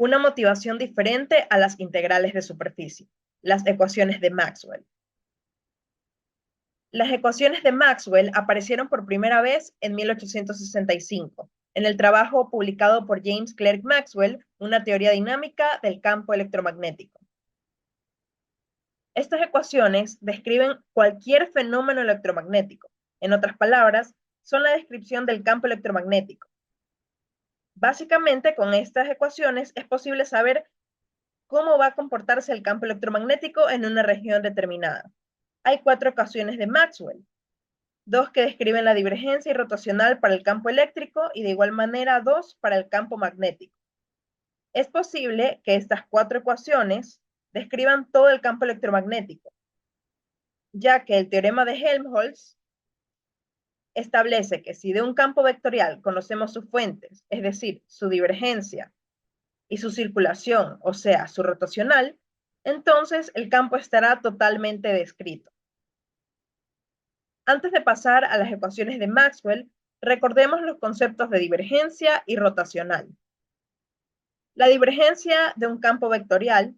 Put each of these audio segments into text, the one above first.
una motivación diferente a las integrales de superficie, las ecuaciones de Maxwell. Las ecuaciones de Maxwell aparecieron por primera vez en 1865, en el trabajo publicado por James Clerk Maxwell, Una teoría dinámica del campo electromagnético. Estas ecuaciones describen cualquier fenómeno electromagnético. En otras palabras, son la descripción del campo electromagnético. Básicamente, con estas ecuaciones es posible saber cómo va a comportarse el campo electromagnético en una región determinada. Hay 4 ecuaciones de Maxwell, 2 que describen la divergencia y rotacional para el campo eléctrico y de igual manera 2 para el campo magnético. Es posible que estas 4 ecuaciones describan todo el campo electromagnético, ya que el teorema de Helmholtz establece que si de un campo vectorial conocemos sus fuentes, es decir, su divergencia y su circulación, o sea, su rotacional, entonces el campo estará totalmente descrito. Antes de pasar a las ecuaciones de Maxwell, recordemos los conceptos de divergencia y rotacional. La divergencia de un campo vectorial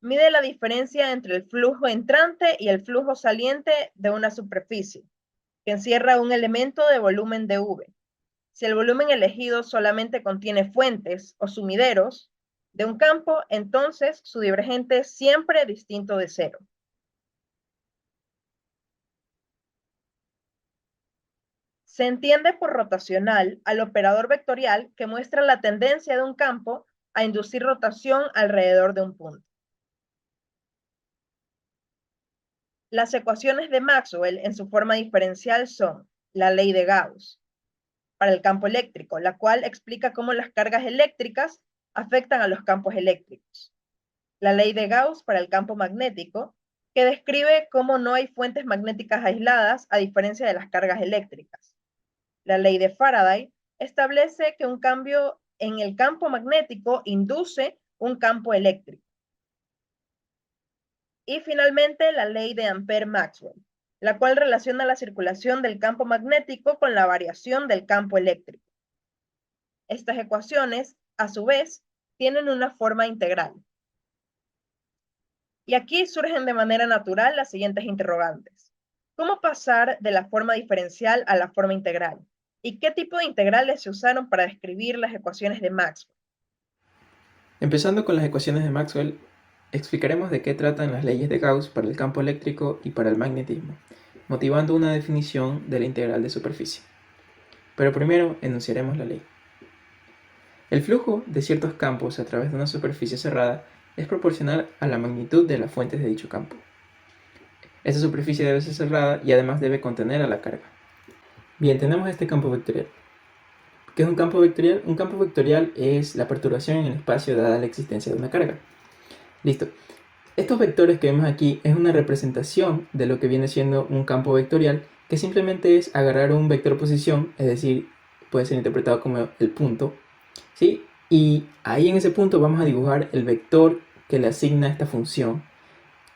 mide la diferencia entre el flujo entrante y el flujo saliente de una superficie, que encierra un elemento de volumen dV. Si el volumen elegido solamente contiene fuentes o sumideros de un campo, entonces su divergente es siempre distinto de cero. Se entiende por rotacional al operador vectorial que muestra la tendencia de un campo a inducir rotación alrededor de un punto. Las ecuaciones de Maxwell en su forma diferencial son la ley de Gauss para el campo eléctrico, la cual explica cómo las cargas eléctricas afectan a los campos eléctricos. La ley de Gauss para el campo magnético, que describe cómo no hay fuentes magnéticas aisladas a diferencia de las cargas eléctricas. La ley de Faraday establece que un cambio en el campo magnético induce un campo eléctrico. Y finalmente la ley de Ampère-Maxwell, la cual relaciona la circulación del campo magnético con la variación del campo eléctrico. Estas ecuaciones, a su vez, tienen una forma integral. Y aquí surgen de manera natural las siguientes interrogantes. ¿Cómo pasar de la forma diferencial a la forma integral? ¿Y qué tipo de integrales se usaron para describir las ecuaciones de Maxwell? Empezando con las ecuaciones de Maxwell, explicaremos de qué tratan las leyes de Gauss para el campo eléctrico y para el magnetismo, motivando una definición de la integral de superficie. Pero primero enunciaremos la ley. El flujo de ciertos campos a través de una superficie cerrada es proporcional a la magnitud de las fuentes de dicho campo. Esta superficie debe ser cerrada y además debe contener a la carga. Bien, tenemos este campo vectorial. ¿Qué es un campo vectorial? Un campo vectorial es la perturbación en el espacio dada la existencia de una carga. Listo. Estos vectores que vemos aquí es una representación de lo que viene siendo un campo vectorial, que simplemente es agarrar un vector posición, es decir, puede ser interpretado como el punto, ¿sí? Y ahí en ese punto vamos a dibujar el vector que le asigna esta función.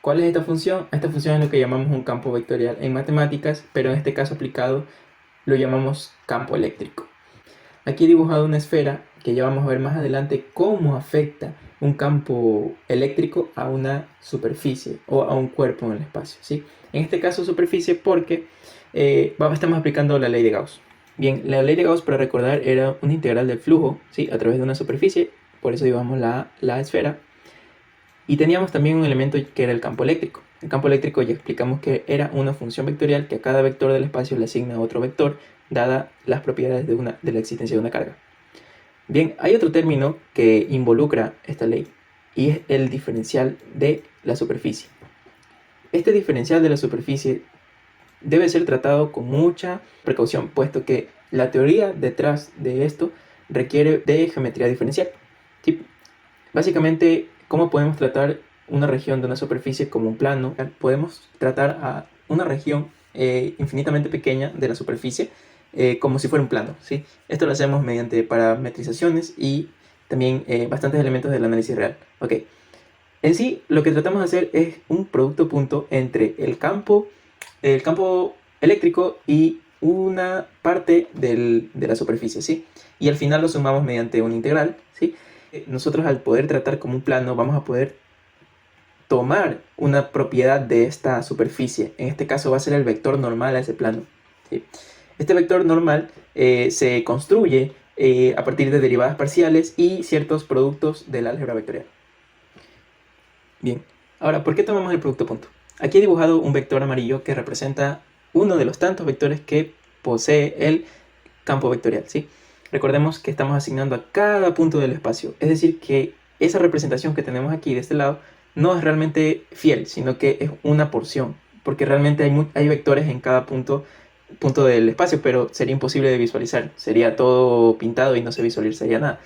¿Cuál es esta función? Esta función es lo que llamamos un campo vectorial en matemáticas, pero en este caso aplicado lo llamamos campo eléctrico. Aquí he dibujado una esfera que ya vamos a ver más adelante cómo afecta un campo eléctrico a una superficie o a un cuerpo en el espacio, ¿sí? En este caso superficie porque estamos aplicando la ley de Gauss. Bien, la ley de Gauss, para recordar, era una integral del flujo, ¿sí? A través de una superficie, por eso dibujamos la esfera. Y teníamos también un elemento que era el campo eléctrico. El campo eléctrico ya explicamos que era una función vectorial que a cada vector del espacio le asigna otro vector, dada las propiedades de la existencia de una carga. Bien, hay otro término que involucra esta ley y es el diferencial de la superficie. Este diferencial de la superficie debe ser tratado con mucha precaución, puesto que la teoría detrás de esto requiere de geometría diferencial. ¿Sí? Básicamente, ¿cómo podemos tratar una región de una superficie como un plano? Podemos tratar a una región infinitamente pequeña de la superficie como si fuera un plano, ¿sí? Esto lo hacemos mediante parametrizaciones y también bastantes elementos del análisis real. Ok. En sí, lo que tratamos de hacer es un producto punto entre el campo eléctrico y una parte de la superficie, ¿sí? Y al final lo sumamos mediante una integral, ¿sí? Nosotros al poder tratar como un plano vamos a poder tomar una propiedad de esta superficie. En este caso va a ser el vector normal a ese plano. ¿Sí? Este vector normal se construye a partir de derivadas parciales y ciertos productos del álgebra vectorial. Bien, ahora, ¿por qué tomamos el producto punto? Aquí he dibujado un vector amarillo que representa uno de los tantos vectores que posee el campo vectorial, ¿sí? Recordemos que estamos asignando a cada punto del espacio, es decir, que esa representación que tenemos aquí de este lado no es realmente fiel, sino que es una porción, porque realmente hay vectores en cada punto del espacio, pero sería imposible de visualizar, sería todo pintado y no se visualizaría nada.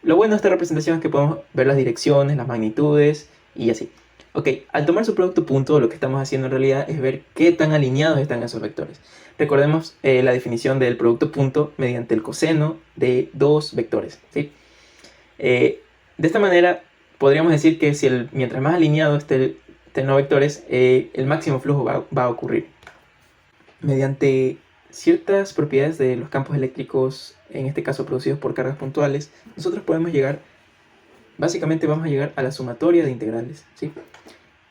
Lo bueno de esta representación es que podemos ver las direcciones, las magnitudes y así. Ok, al tomar su producto punto, lo que estamos haciendo en realidad es ver qué tan alineados están esos vectores. Recordemos la definición del producto punto mediante el coseno de dos vectores, ¿sí? De esta manera, podríamos decir que si mientras más alineado estén los vectores, el máximo flujo va a ocurrir. Mediante ciertas propiedades de los campos eléctricos, en este caso producidos por cargas puntuales, nosotros podemos llegar, básicamente vamos a llegar a la sumatoria de integrales, ¿sí?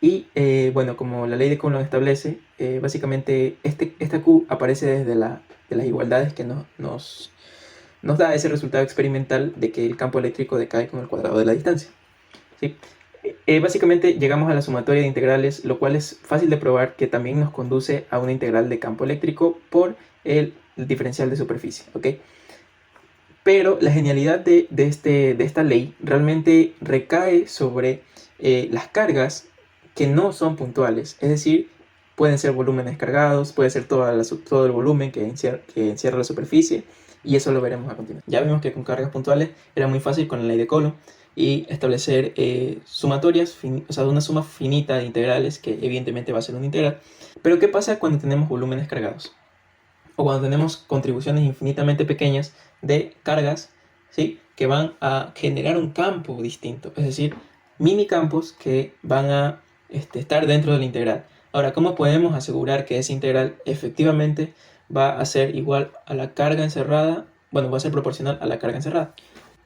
Y bueno, como la ley de Coulomb establece, básicamente esta Q aparece desde de las igualdades que nos da ese resultado experimental de que el campo eléctrico decae con el cuadrado de la distancia, ¿sí? Básicamente llegamos a la sumatoria de integrales, lo cual es fácil de probar que también nos conduce a una integral de campo eléctrico por el diferencial de superficie, ¿ok? Pero la genialidad de esta ley realmente recae sobre las cargas que no son puntuales, es decir, pueden ser volúmenes cargados, puede ser todo el volumen que encierra la superficie, y eso lo veremos a continuación. Ya vimos que con cargas puntuales era muy fácil con la ley de Coulomb y establecer sumatorias, o sea, una suma finita de integrales, que evidentemente va a ser una integral. Pero ¿qué pasa cuando tenemos volúmenes cargados? O cuando tenemos contribuciones infinitamente pequeñas de cargas, ¿sí? Que van a generar un campo distinto, es decir, mini campos que van a estar dentro de la integral. Ahora, ¿cómo podemos asegurar que esa integral efectivamente va a ser igual a la carga encerrada? Bueno, va a ser proporcional a la carga encerrada,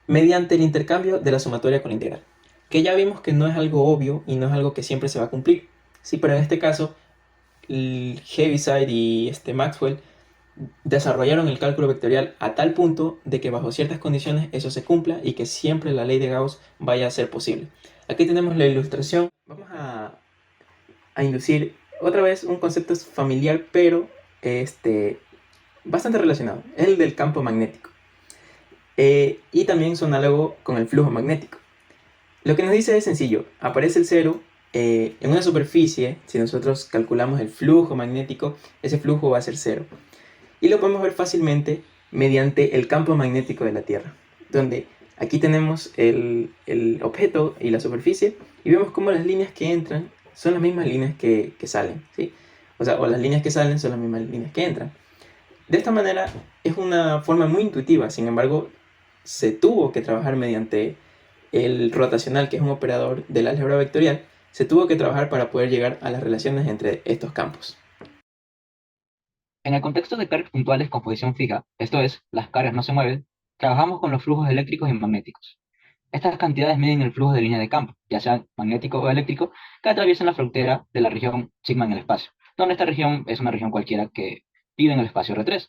mediante el intercambio de la sumatoria con la integral, que ya vimos que no es algo obvio y no es algo que siempre se va a cumplir, ¿sí? Pero en este caso, Heaviside y Maxwell desarrollaron el cálculo vectorial a tal punto de que bajo ciertas condiciones eso se cumpla y que siempre la ley de Gauss vaya a ser posible. Aquí tenemos la ilustración. Vamos a inducir otra vez un concepto familiar, pero bastante relacionado, el del campo magnético. Y también su análogo con el flujo magnético. Lo que nos dice es sencillo: aparece el cero en una superficie. Si nosotros calculamos el flujo magnético, ese flujo va a ser cero. Y lo podemos ver fácilmente mediante el campo magnético de la Tierra, donde aquí tenemos el objeto y la superficie, y vemos cómo las líneas que entran son las mismas líneas que salen, ¿sí? O sea, o las líneas que salen son las mismas líneas que entran. De esta manera es una forma muy intuitiva, sin embargo, se tuvo que trabajar mediante el rotacional, que es un operador del álgebra vectorial. Se tuvo que trabajar para poder llegar a las relaciones entre estos campos. En el contexto de cargas puntuales con posición fija, esto es, las cargas no se mueven, trabajamos con los flujos eléctricos y magnéticos. Estas cantidades miden el flujo de línea de campo, ya sea magnético o eléctrico, que atraviesan la frontera de la región sigma en el espacio, donde esta región es una región cualquiera que vive en el espacio R3.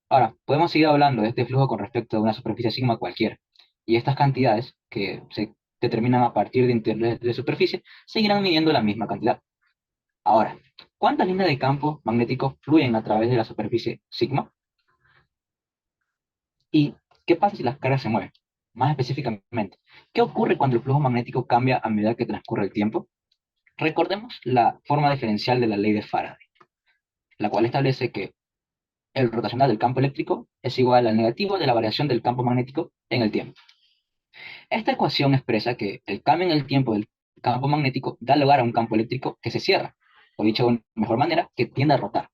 Ahora, podemos seguir hablando de este flujo con respecto a una superficie sigma cualquiera, y estas cantidades, que se determinan a partir de integrales de superficie, seguirán midiendo la misma cantidad. Ahora, ¿cuántas líneas de campo magnético fluyen a través de la superficie sigma? ¿Y qué pasa si las cargas se mueven? Más específicamente, ¿qué ocurre cuando el flujo magnético cambia a medida que transcurre el tiempo? Recordemos la forma diferencial de la ley de Faraday, la cual establece que el rotacional del campo eléctrico es igual al negativo de la variación del campo magnético en el tiempo. Esta ecuación expresa que el cambio en el tiempo del campo magnético da lugar a un campo eléctrico que se cierra, o dicho de una mejor manera, que tiende a rotar.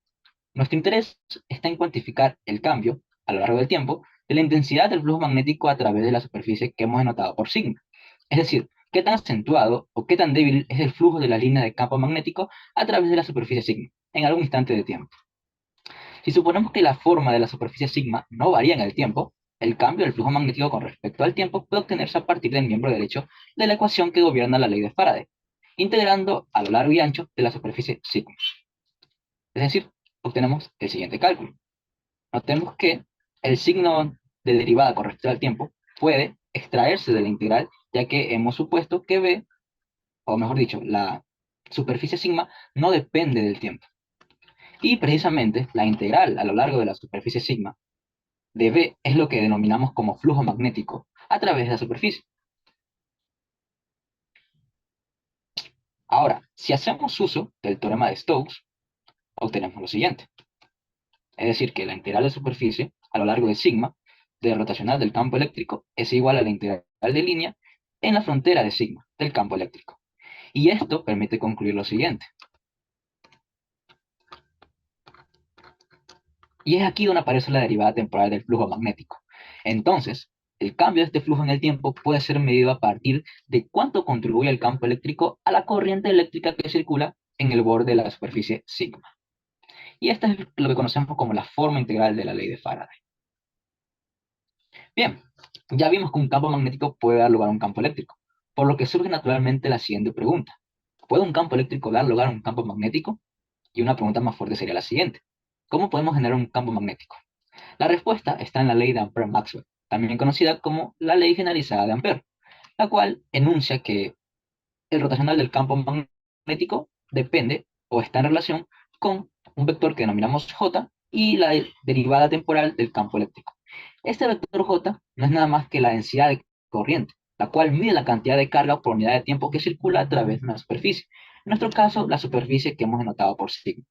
Nuestro interés está en cuantificar el cambio, a lo largo del tiempo, de la intensidad del flujo magnético a través de la superficie que hemos denotado por sigma. Es decir, qué tan acentuado o qué tan débil es el flujo de la línea de campo magnético a través de la superficie sigma, en algún instante de tiempo. Si suponemos que la forma de la superficie sigma no varía en el tiempo, El cambio del flujo magnético con respecto al tiempo puede obtenerse a partir del miembro derecho de la ecuación que gobierna la ley de Faraday, integrando a lo largo y ancho de la superficie sigma. Es decir, obtenemos el siguiente cálculo. Notemos que el signo de derivada con respecto al tiempo puede extraerse de la integral, ya que hemos supuesto que B, o mejor dicho, la superficie sigma, no depende del tiempo. Y precisamente la integral a lo largo de la superficie sigma de B es lo que denominamos como flujo magnético a través de la superficie. Ahora, si hacemos uso del teorema de Stokes, obtenemos lo siguiente. Es decir, que la integral de superficie a lo largo de sigma de rotacional del campo eléctrico es igual a la integral de línea en la frontera de sigma del campo eléctrico. Y esto permite concluir lo siguiente. Y es aquí donde aparece la derivada temporal del flujo magnético. Entonces, el cambio de este flujo en el tiempo puede ser medido a partir de cuánto contribuye el campo eléctrico a la corriente eléctrica que circula en el borde de la superficie sigma. Y esta es lo que conocemos como la forma integral de la ley de Faraday. Bien, ya vimos que un campo magnético puede dar lugar a un campo eléctrico, por lo que surge naturalmente la siguiente pregunta. ¿Puede un campo eléctrico dar lugar a un campo magnético? Y una pregunta más fuerte sería la siguiente. ¿Cómo podemos generar un campo magnético? La respuesta está en la ley de Ampère-Maxwell, también conocida como la ley generalizada de Ampère, la cual enuncia que el rotacional del campo magnético depende o está en relación con un vector que denominamos J y la derivada temporal del campo eléctrico. Este vector J no es nada más que la densidad de corriente, la cual mide la cantidad de carga por unidad de tiempo que circula a través de una superficie. En nuestro caso, la superficie que hemos denotado por sigma.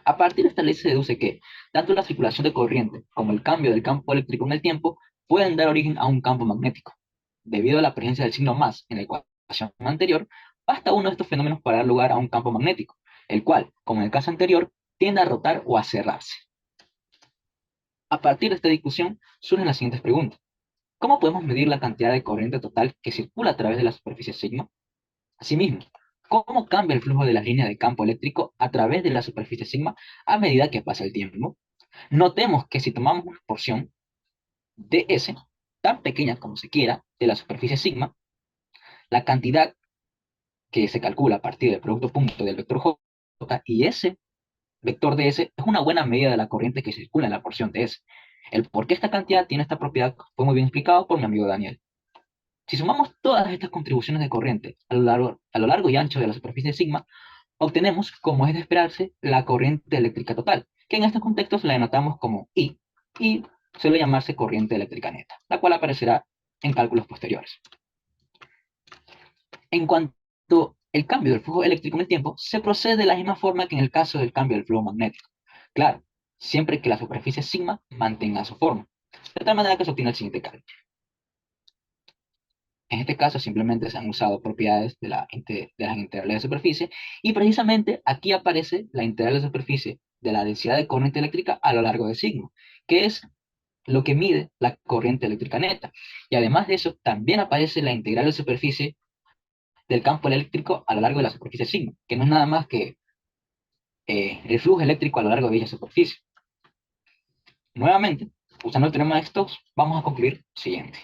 A partir de esta ley se deduce que tanto la circulación de corriente como el cambio del campo eléctrico en el tiempo pueden dar origen a un campo magnético. Debido a la presencia del signo más en la ecuación anterior, basta uno de estos fenómenos para dar lugar a un campo magnético, el cual, como en el caso anterior, tiende a rotar o a cerrarse. A partir de esta discusión surgen las siguientes preguntas. ¿Cómo podemos medir la cantidad de corriente total que circula a través de la superficie sigma? Asimismo, ¿cómo cambia el flujo de las líneas de campo eléctrico a través de la superficie sigma a medida que pasa el tiempo? Notemos que si tomamos una porción de S, tan pequeña como se quiera, de la superficie sigma, la cantidad que se calcula a partir del producto punto del vector J y S vector de S es una buena medida de la corriente que circula en la porción de S. El por qué esta cantidad tiene esta propiedad fue muy bien explicado por mi amigo Daniel. Si sumamos todas estas contribuciones de corriente a lo largo y ancho de la superficie de sigma, obtenemos, como es de esperarse, la corriente eléctrica total, que en estos contextos la denotamos como I, y suele llamarse corriente eléctrica neta, la cual aparecerá en cálculos posteriores. En cuanto al cambio del flujo eléctrico en el tiempo, se procede de la misma forma que en el caso del cambio del flujo magnético. Claro, siempre que la superficie sigma mantenga su forma, de tal manera que se obtiene el siguiente cálculo. En este caso simplemente se han usado propiedades de las integrales de superficie y precisamente aquí aparece la integral de superficie de la densidad de corriente eléctrica a lo largo de sigma, que es lo que mide la corriente eléctrica neta. Y además de eso, también aparece la integral de superficie del campo eléctrico a lo largo de la superficie sigma, que no es nada más que el flujo eléctrico a lo largo de dicha superficie. Nuevamente, usando el teorema de Stokes, vamos a concluir lo siguiente.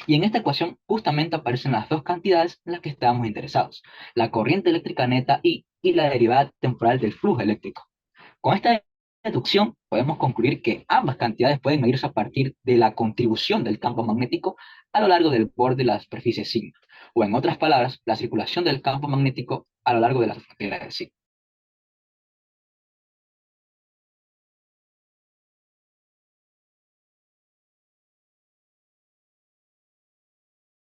Y en esta ecuación justamente aparecen las dos cantidades en las que estábamos interesados, la corriente eléctrica neta y la derivada temporal del flujo eléctrico. Con esta deducción podemos concluir que ambas cantidades pueden medirse a partir de la contribución del campo magnético a lo largo del borde de la superficie sigma, o en otras palabras, la circulación del campo magnético a lo largo de la frontera de sigma.